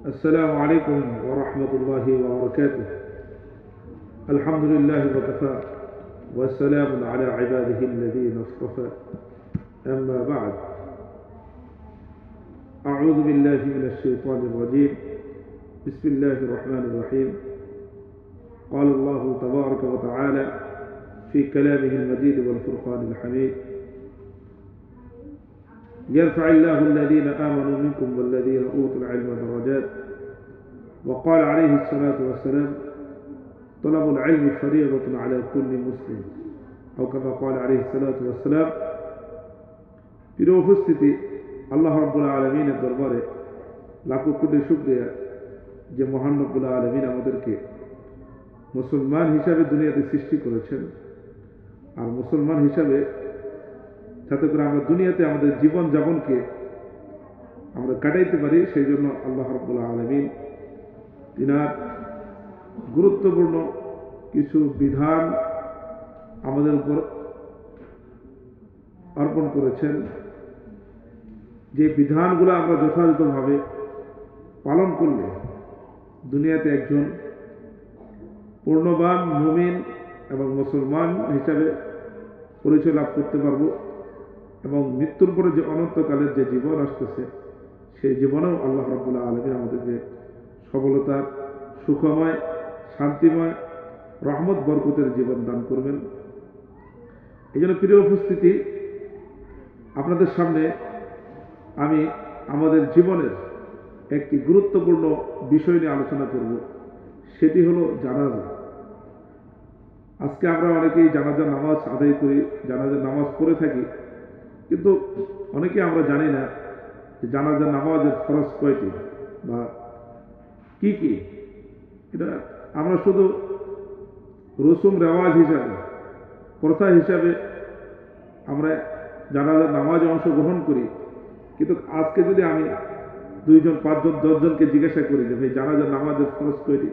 السلام عليكم ورحمة الله وبركاته. الحمد لله وكفى والسلام على عباده الذين اصطفى. أما بعد، أعوذ بالله من الشيطان الرجيم. بسم الله الرحمن الرحيم. قال الله تبارك وتعالى في كلامه المجيد والفرقان الحميد: يرفع الله الذين آمنوا منكم والذين أوتوا العلم درجات. وقال عليه الصلاة والسلام: طلب العلم فريضة على كل مسلم، أو كما قال عليه الصلاة والسلام। প্রিয় উপস্থিতি, আল্লাহ রাব্বুল আলামিনের দরবারে লাখো কোটি শুকরিয়া যে মহান রব্বুল আলামিন আমাদেরকে মুসলমান হিসাবে দুনিয়াতে সৃষ্টি করেছেন, আর মুসলমান হিসাবে যাতে করে আমরা দুনিয়াতে আমাদের জীবন যাপনকে আমরা কাটাইতে পারি, সেই জন্য আল্লাহ রাব্বুল আলামিন তিনার গুরুত্বপূর্ণ কিছু বিধান আমাদের উপর অর্পণ করেছেন। যে বিধানগুলো আমরা যথাযথভাবে পালন করলে দুনিয়াতে একজন পূর্ণবান মুমিন এবং মুসলমান হিসাবে পরিচয় লাভ করতে পারব, এবং মৃত্যুর পরে যে অনন্তকালের যে জীবন আসতেছে সেই জীবনেও আল্লাহ রাব্বুল আলামিন আমাদেরকে সফলতার, সুখময়, শান্তিময়, রহমত বরকতের জীবন দান করবেন। এই জন্য প্রিয় উপস্থিতি, আপনাদের সামনে আমি আমাদের জীবনের একটি গুরুত্বপূর্ণ বিষয় নিয়ে আলোচনা করব। সেটি হলো জানাজা। আজকে আমরা অনেকেই জানাজার নামাজ আদায় করি, জানাজার নামাজ পড়ে থাকি, কিন্তু অনেকে আমরা জানি না যে জানাজার নামাজের ফরজ কয়টি বা কি কি। এটা আমরা শুধু রসুম রেওয়াজ হিসাবে, প্রথা হিসাবে আমরা জানাজার নামাজে অংশগ্রহণ করি, কিন্তু আজকে যদি আমি 2 জন, 5 জন, 10 জনকে জিজ্ঞাসা করি যে ভাই জানাজার নামাজের ফরজ কয়টি,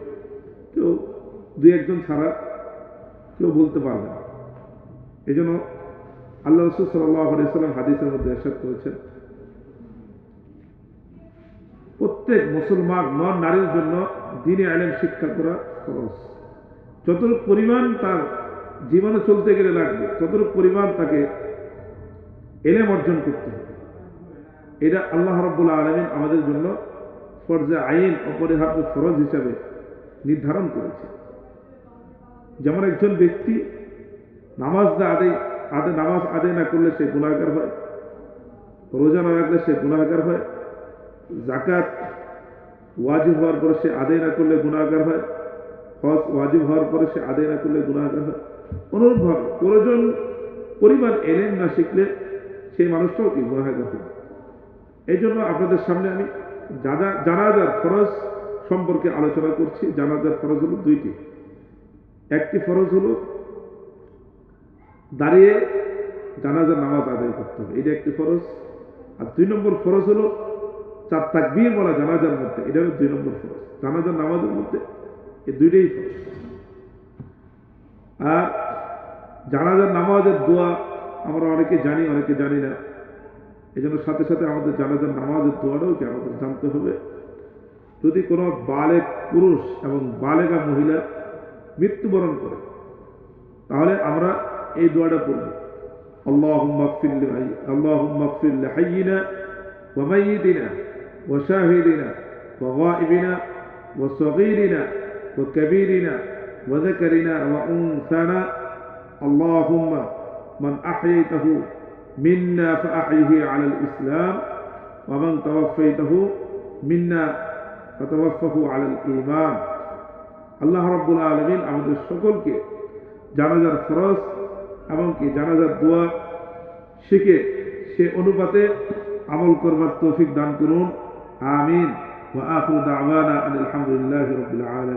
কেউ 2-1 জন ছাড়া কেউ বলতে পারবে না। এই জন্য আল্লাহ রাসূল সাল্লাল্লাহু আলাইহি ওয়াসাল্লাম হাদিসের মধ্যে ইরশাদ করেছেন, প্রত্যেক মুসলমান নর নারীর জন্য দ্বীনে ইলম শিক্ষা করা ফরজ। যতটুকু পরিমাণ তার জীবনে চলতে গেলে লাগবে, ততটুকু পরিমাণ তাকে ইলম অর্জন করতে হবে। এটা আল্লাহ রাব্বুল আলামিন আমাদের জন্য ফরজে আইন, অপরিহার্য ফরজ হিসাবে নির্ধারণ করেছে। যেমন একজন ব্যক্তি নামাজ আদায় না করলে সে গুনাহগার হয়, রোজা না রাখলে সে গুনাহগার হয়, যাকাত ওয়াজিব হওয়ার পরে সে আদায় না করলে গুনাহগার হয়, হজ ওয়াজিব হওয়ার পরে সে আদায় না করলে গুনাহগার হয়। অনুরূপভাবে প্রয়োজন পরিমাণ ইলম না শিখলে সেই মানুষটাও কি গুনাহগার হয়। এই জন্য আপনাদের সামনে আমি জানাজার ফরজ সম্পর্কে আলোচনা করছি। জানাজার ফরজ হলো 2টি। একটি ফরজ হলো দাঁড়িয়ে জানাজার নামাজ আদায় করতে হবে, এটা একটি ফরজ। আর 2 নম্বর ফরজ হলো 4 তাকবীর বলা জানাজার মধ্যে, এটা হলো 2 নম্বর ফরজ। জানাজার নামাজের মধ্যে এই 2টাই ফরজ। আর জানাজার নামাজের দোয়া আমরা অনেকে জানি, অনেকে জানি না। এই জন্য সাথে সাথে আমাদের জানাজার নামাজের দোয়াটাও কি আমাদের জানতে হবে। যদি কোনো বালেগ পুরুষ এবং বালেগা মহিলা মৃত্যুবরণ করে, তাহলে আমরা এই দোয়াটা পড়ব: আল্লাহুম্মা ইগফির লিহাইয়িনা ওয়া মাইয়িতিনা ওয়া শাহিদিনা ওয়া গায়িবিনা ওয়া সগীরিনা ওয়া কাবীরিনা ওয়া যাকারিনা ওয়া উনসানা। আল্লাহুম্মা মান আহইয়াতাহু মিন্না ফাআহইহি আলাল ইসলাম ওয়া মান তাওয়াফাইতাহু মিন্না ফাতাওয়াফাহু আলাল ঈমান। আল্লাহ রাব্বুল আলামিন আমাদের সকলকে জানাজার ফরজ এমনকি জানাজার দোয়া শিখে সে অনুপাতে আমল করবার তৌফিক দান করুন। আমিন। ওয়া আখিরু দাওয়ানা আলহামদুলিল্লাহি রাব্বিল আলামিন।